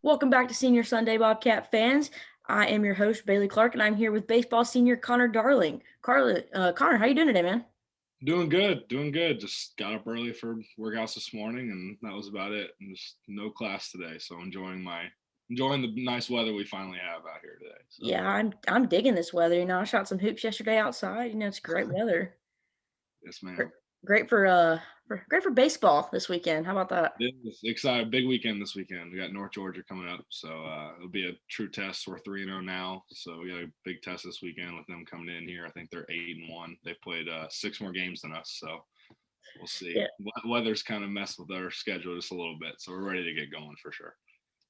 Welcome back to Senior Sunday, Bobcat fans. I am your host, Bailey Clark, and I'm here with baseball senior Connor Darling. Connor, how you doing today, man? Doing good. Just got up early for workouts this morning, and that was about it. And just no class today, so enjoying the nice weather we finally have out here today. So. Yeah, I'm digging this weather. I shot some hoops yesterday outside. It's great weather. Yes, ma'am. Great great for baseball this weekend. How about that? It is exciting. Big weekend this weekend. We got North Georgia coming up, so it'll be a true test. We're 3-0 now, so we got a big test this weekend with them coming in here. I think they're 8-1. They've played 6 more games than us, so we'll see. Yeah. Weather's kind of messed with our schedule just a little bit, so we're ready to get going for sure.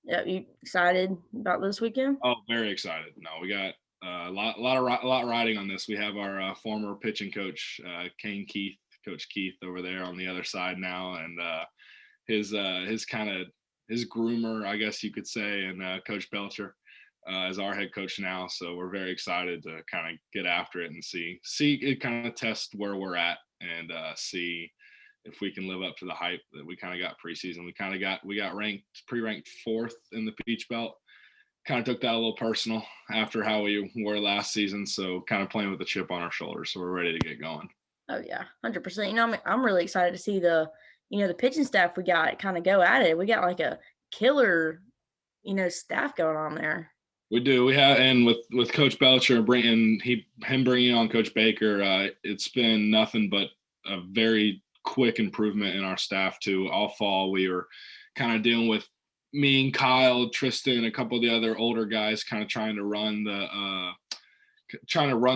Yeah, you excited about this weekend? Oh, very excited. No, we got a lot riding on this. We have our former pitching coach, Coach Keith over there on the other side now, and his groomer, I guess you could say, and Coach Belcher is our head coach now. So we're very excited to kind of get after it and see it, kind of test where we're at, and see if we can live up to the hype that we kind of got preseason. We got pre-ranked 4th in the Peach Belt. Kind of took that a little personal after how we were last season, so kind of playing with a chip on our shoulders. So we're ready to get going. Oh yeah, 100%. I'm really excited to see the pitching staff we got kind of go at it. We got like a killer, staff going on there. We do. We have, and with Coach Belcher bringing on Coach Baker, it's been nothing but a very quick improvement in our staff too. All fall we were kind of dealing with me and Kyle, Tristan, a couple of the other older guys, kind of trying to run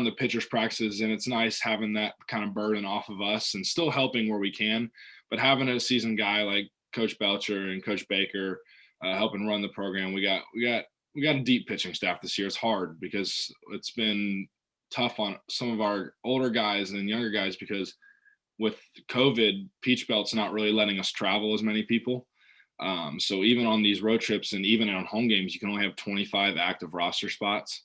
the pitchers' practices, and it's nice having that kind of burden off of us and still helping where we can, but having a seasoned guy like Coach Belcher and Coach Baker helping run the program. We got a deep pitching staff this year. It's hard because it's been tough on some of our older guys and younger guys because with COVID, Peach Belt's not really letting us travel as many people. So even on these road trips and even on home games, you can only have 25 active roster spots.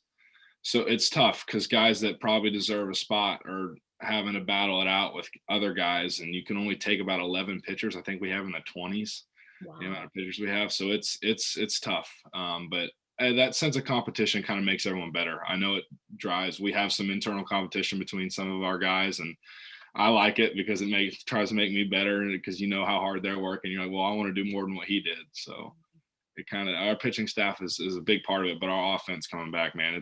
So it's tough because guys that probably deserve a spot are having to battle it out with other guys, and you can only take about 11 pitchers. I think we have in the 20s. Wow. The amount of pitchers we have. So it's tough. But that sense of competition kind of makes everyone better. I know it drives. We have some internal competition between some of our guys, and I like it because it tries to make me better because you know how hard they're working. You're like, well, I want to do more than what he did. So our pitching staff is a big part of it, but our offense coming back, man,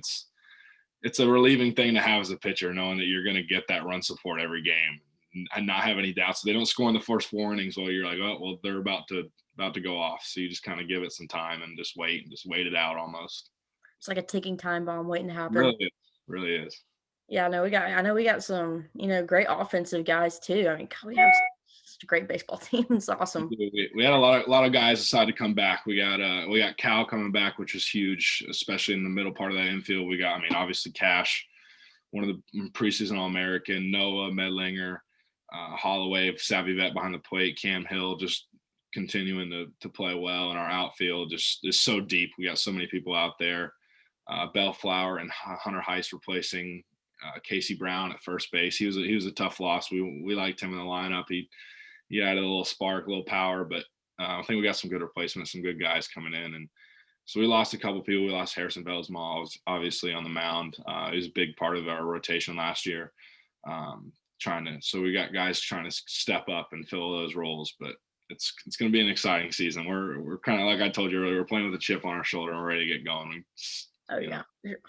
it's a relieving thing to have as a pitcher, knowing that you're going to get that run support every game and not have any doubts. So they don't score in the first 4 innings while you're like, oh, well, they're about to go off. So you just kind of give it some time and just wait it out almost. It's like a ticking time bomb waiting to happen. Really is. Yeah, I know we got some, great offensive guys too. I mean, God, we have such a great baseball team. It's awesome. We had a lot of guys decide to come back. We got Cal coming back, which is huge, especially in the middle part of that infield. We got, obviously Cash, one of the preseason All-American, Noah Medlinger, Holloway, savvy vet behind the plate, Cam Hill, just continuing to play well. And our outfield just is so deep. We got so many people out there. Bellflower and Hunter Heist replacing Casey Brown at first base. He was a tough loss. We liked him in the lineup. He added a little spark, a little power, but I think we got some good replacements, some good guys coming in. And so we lost a couple of people. We lost Harrison Bellsma, obviously on the mound. He was a big part of our rotation last year. So we got guys trying to step up and fill those roles, but it's going to be an exciting season. We're kind of, like I told you earlier, we're playing with a chip on our shoulder and we're ready to get going. Oh yeah,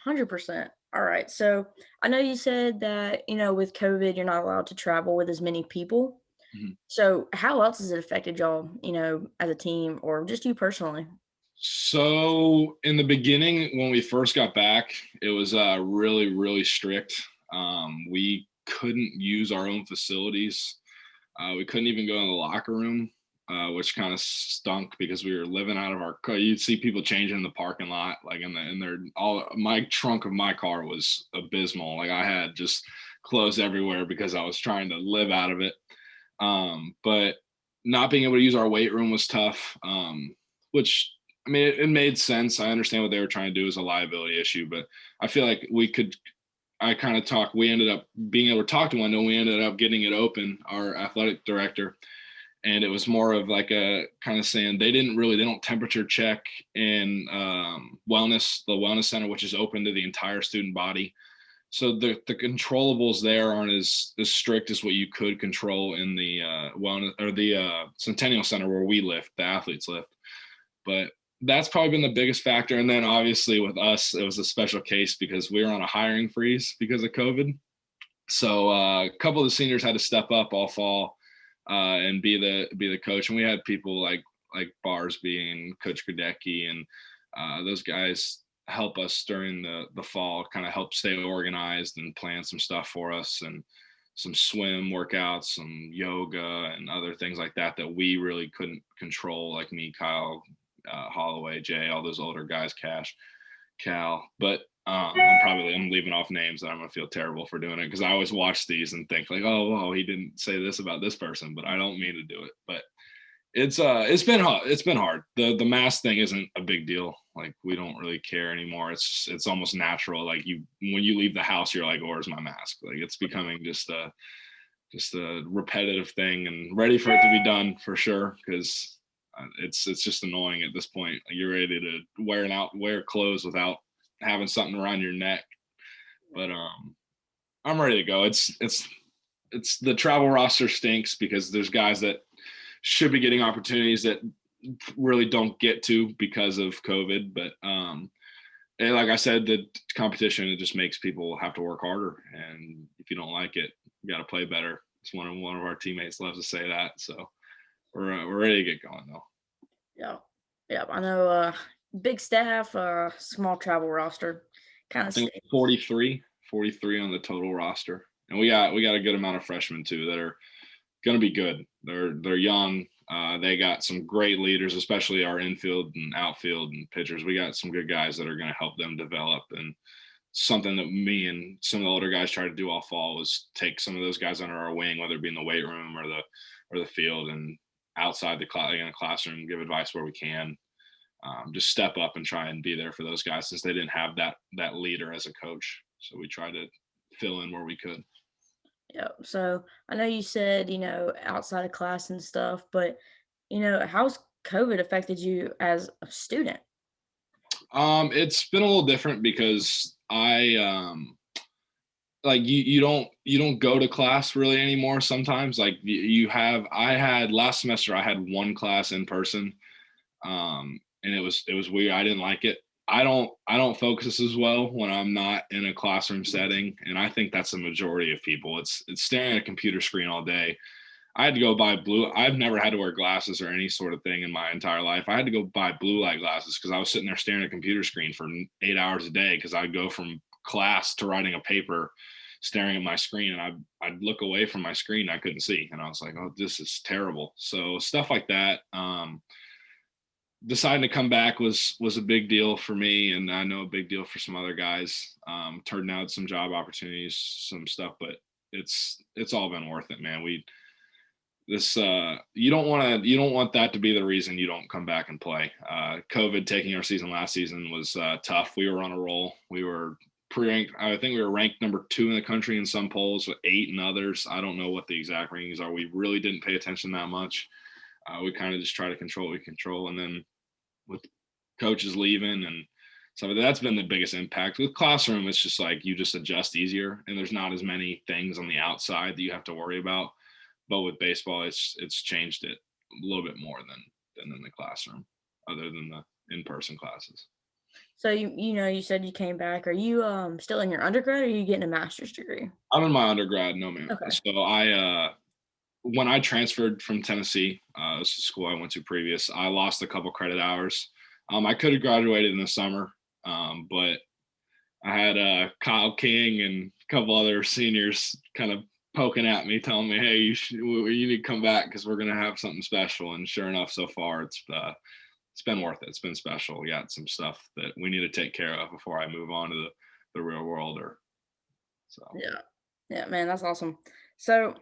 100%. All right. So I know you said that, with COVID, you're not allowed to travel with as many people. Mm-hmm. So how else has it affected y'all, as a team or just you personally? So in the beginning, when we first got back, it was really, really strict. We couldn't use our own facilities. We couldn't even go in the locker room, which kind of stunk because we were living out of our car. You'd see people changing in the parking lot, like my trunk of my car was abysmal. Like I had just clothes everywhere because I was trying to live out of it. But not being able to use our weight room was tough, which, it made sense. I understand what they were trying to do as a liability issue, but I feel like we ended up being able to talk to one, and we ended up getting it open, our athletic director. and it was more of like a kind of saying they don't temperature check in the wellness center, which is open to the entire student body. So the controllables there aren't as strict as what you could control in the wellness or the Centennial Center where we lift, the athletes lift. But that's probably been the biggest factor. And then obviously with us, it was a special case because we were on a hiring freeze because of COVID. So a couple of the seniors had to step up all fall and be the coach. And we had people like Barsby and Coach Gradecki and those guys help us during the fall, kind of help stay organized and plan some stuff for us, and some swim workouts, some yoga and other things like that that we really couldn't control, like me, Kyle, Holloway, Jay, all those older guys, Cal. But I'm leaving off names that I'm gonna feel terrible for doing it, because I always watch these and think like, oh, well, he didn't say this about this person, but I don't mean to do it. But it's been hard. It's been hard. The mask thing isn't a big deal. Like, we don't really care anymore. It's almost natural. Like, when you leave the house, you're like, oh, where's my mask? Like, it's becoming just a repetitive thing, and ready for it to be done for sure, because it's just annoying at this point. You're ready to wear clothes without having something around your neck. But I'm ready to go. It's the travel roster stinks because there's guys that should be getting opportunities that really don't get to because of COVID. But and like I said, the competition, it just makes people have to work harder, and if you don't like it, you got to play better. It's one of our teammates loves to say that. So we're ready to get going though. Yeah. Yeah. I know big staff, small travel roster. Kind I of think stinks. 43 on the total roster, and we got a good amount of freshmen too that are going to be good. They're young. They got some great leaders, especially our infield and outfield and pitchers. We got some good guys that are going to help them develop. And something that me and some of the older guys tried to do all fall was take some of those guys under our wing, whether it be in the weight room or the field, and outside in the classroom, give advice where we can. Just step up and try and be there for those guys, since they didn't have that leader as a coach. So we tried to fill in where we could. Yeah. So I know you said, outside of class and stuff, but, how's COVID affected you as a student? It's been a little different because I like you don't go to class really anymore sometimes. Like, I had last semester, I had one class in person, and it was weird. I didn't like it. I don't focus as well when I'm not in a classroom setting, and I think that's the majority of people. It's staring at a computer screen all day. I had to go buy I've never had to wear glasses or any sort of thing in my entire life. I had to go buy blue light glasses because I was sitting there staring at a computer screen for 8 hours a day, because I'd go from class to writing a paper staring at my screen, and I'd look away from my screen. I couldn't see. And I was like, oh, this is terrible. So stuff like that. Deciding to come back was a big deal for me, and I know a big deal for some other guys. Turned out some job opportunities, some stuff, but it's all been worth it, man. You don't want that to be the reason you don't come back and play. COVID taking our season last season was tough. We were on a roll. We were pre-ranked. I think we were ranked number 2 in the country in some polls, with 8 in others. I don't know what the exact rankings are. We really didn't pay attention that much. We kind of just try to control what we control. And then with coaches leaving and so that's been the biggest impact. With classroom, it's just like you just adjust easier, and there's not as many things on the outside that you have to worry about. But with baseball, it's changed it a little bit more than in the classroom, other than the in-person classes. So you said you came back. Are you still in your undergrad, or are you getting a master's degree? I'm in my undergrad, no man. Okay. So I when I transferred from Tennessee, this is the school I went to previous, I lost a couple credit hours. I could have graduated in the summer, but I had Kyle King and a couple other seniors kind of poking at me, telling me, "Hey, you need to come back because we're gonna have something special." And sure enough, so far it's been worth it. It's been special. We got some stuff that we need to take care of before I move on to the real world. Yeah. Yeah, man, that's awesome. So,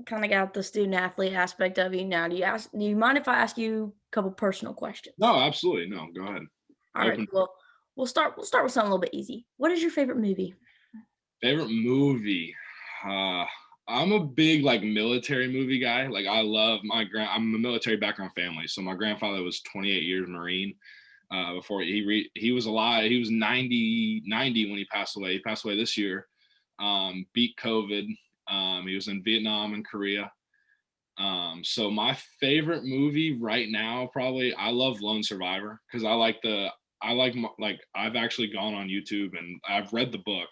kind of got the student athlete aspect of you now. Do you mind if I ask you a couple personal questions? No, absolutely no. Go ahead. All right, Open. cool. We'll start with something a little bit easy. What is your favorite movie? Favorite movie? I'm a big like military movie guy. Like I love I'm a military background family. So my grandfather was 28 years Marine. Before he was alive. He was 90 when he passed away. He passed away this year. Beat COVID. He was in Vietnam and Korea. So my favorite movie right now, probably, I love Lone Survivor because like I've actually gone on YouTube and I've read the book,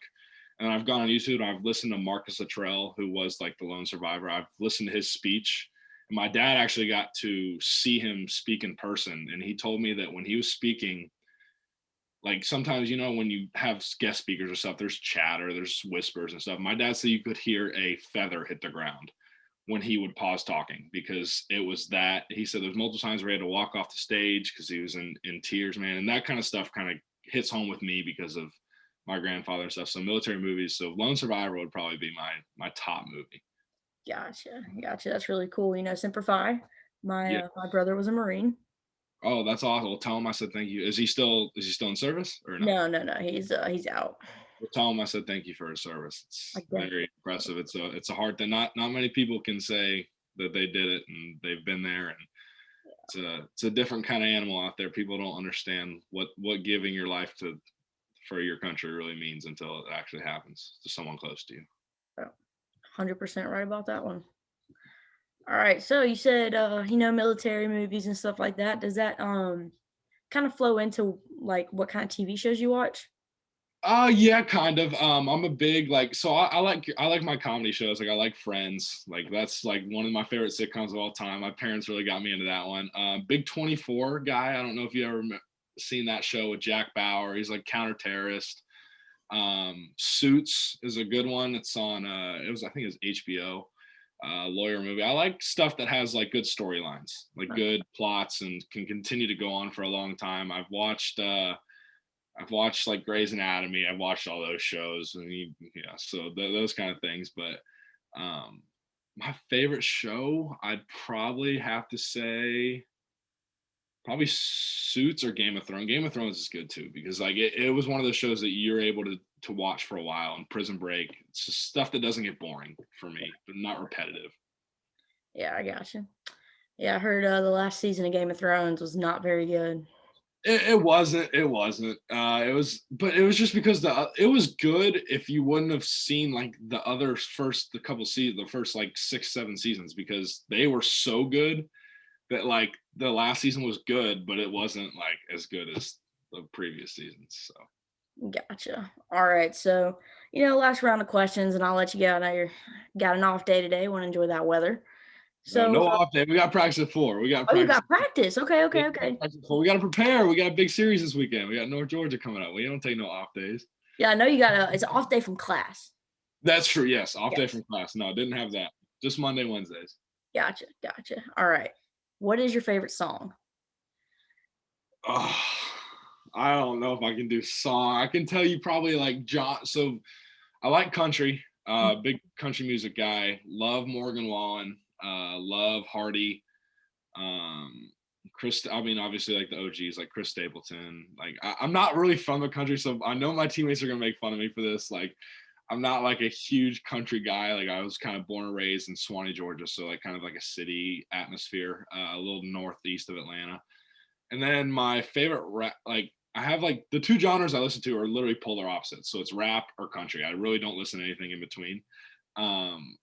and I've gone on YouTube and I've listened to Marcus Luttrell, who was like the lone survivor. I've listened to his speech. And my dad actually got to see him speak in person. And he told me that when he was speaking, like sometimes, when you have guest speakers or stuff, there's chatter, there's whispers and stuff. My dad said you could hear a feather hit the ground when he would pause talking, because it was that he said there's multiple times where he had to walk off the stage because he was in tears, man. And that kind of stuff kind of hits home with me because of my grandfather and stuff. So military movies. So Lone Survivor would probably be my top movie. Gotcha, gotcha. That's really cool. Semper Fi. My Yeah. my brother was a Marine. Oh, that's awesome. Well, tell him I said thank you. Is he still in service or no? No, no, no. He's out. Well, tell him I said thank you for his service. I It's very definitely. impressive. It's a hard thing. Not many people can say that they did it and they've been there, and it's a different kind of animal out there. People don't understand what giving your life to for your country really means until it actually happens to someone close to you. 100% right about that one. All right. So you said military movies and stuff like that. Does that kind of flow into like what kind of TV shows you watch? Yeah, kind of. I'm a big like so I like my comedy shows. Like I like Friends. Like that's like one of my favorite sitcoms of all time. My parents really got me into that one. Big 24 guy. I don't know if you ever seen that show with Jack Bauer. He's like counter-terrorist. Suits is a good one. It's on I think it was HBO. Lawyer movie. I like stuff that has like good storylines, like good plots, and can continue to go on for a long time. I've watched like Grey's Anatomy. I've watched all those shows, and yeah, so those kind of things. But um, my favorite show, I'd probably have to say, probably Suits or Game of Thrones. Game of Thrones is good too because like it was one of those shows that you're able to watch for a while. And Prison Break, it's just stuff that doesn't get boring for me, but not repetitive. Yeah, I gotcha. Yeah, I heard the last season of Game of Thrones was not very good. It wasn't. It wasn't. But it was just because it was good if you wouldn't have seen like the couple seasons, the first like 6, 7 seasons, because they were so good that like the last season was good, but it wasn't like as good as the previous seasons. So Gotcha. All right. So, last round of questions, and I'll let you get out. I know you got an off day today. Want to enjoy that weather. So, no off day. We got practice at 4. We got oh, you practice. got practice. Okay, Yeah, okay, we got okay. practice at 4. We got to prepare. We got a big series this weekend. We got North Georgia coming up. We don't take no off days. Yeah, I know you got it's an off day from class. That's true. Yes, off day Yes. from class. No, didn't have that. Just Monday, Wednesdays. Gotcha, gotcha. All right. What is your favorite song? Oh, I don't know if I can do song. I can tell you probably like John. So I like country. Big country music guy. Love Morgan Wallen. Love Hardy. Um, Chris. I mean, obviously like the OGs like Chris Stapleton. Like I'm not really from the country, so I know my teammates are gonna make fun of me for this. Like I'm not like a huge country guy. Like I was kind of born and raised in Swanee, Georgia, so like kind of like a city atmosphere, a little northeast of Atlanta. And then my favorite rap, like I have like the two genres I listen to are literally polar opposites. So it's rap or country. I really don't listen to anything in between.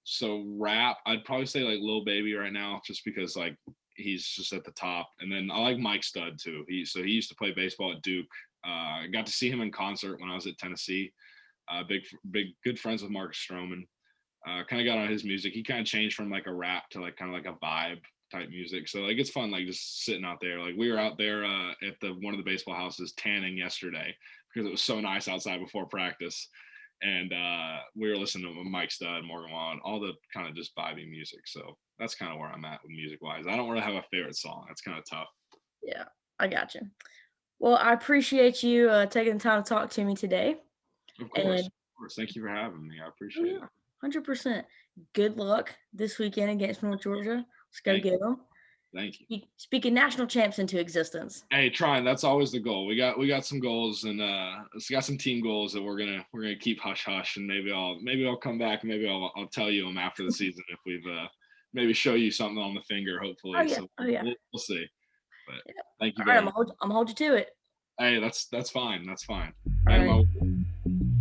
So rap, I'd probably say like Lil Baby right now, just because like he's just at the top. And then I like Mike Stud too. He used to play baseball at Duke. I got to see him in concert when I was at Tennessee. Big good friends with Mark Stroman. Kind of got on his music. He kind of changed from like a rap to like kind of like a vibe type music. So like it's fun, like just sitting out there. Like we were out there at the one of the baseball houses tanning yesterday because it was so nice outside before practice. And we were listening to Mike Stud, Morgan Wallen, all the kind of just vibey music. So that's kind of where I'm at with music wise. I don't really have a favorite song. That's kind of tough. Yeah, I got you. Well, I appreciate you taking the time to talk to me today. Of course. And Of course. Thank you for having me. I oh, appreciate yeah, it. 100%. Good luck this weekend against North Georgia. Let's go Thank get them. Thank you. Speaking national champs into existence. Hey, trying. That's always the goal. We got some goals, and we got some team goals that we're gonna keep hush hush, and maybe I'll come back, and maybe I'll tell you them after the season if we've maybe show you something on the finger, Oh hopefully. yeah. So Oh yeah. we'll see. But Yeah. thank you All right. very I'm much. gonna hold you to it. Hey, that's fine. That's fine. All Man, right.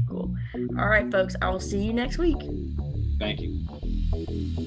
Cool. All right, folks. I will see you next week. thank you.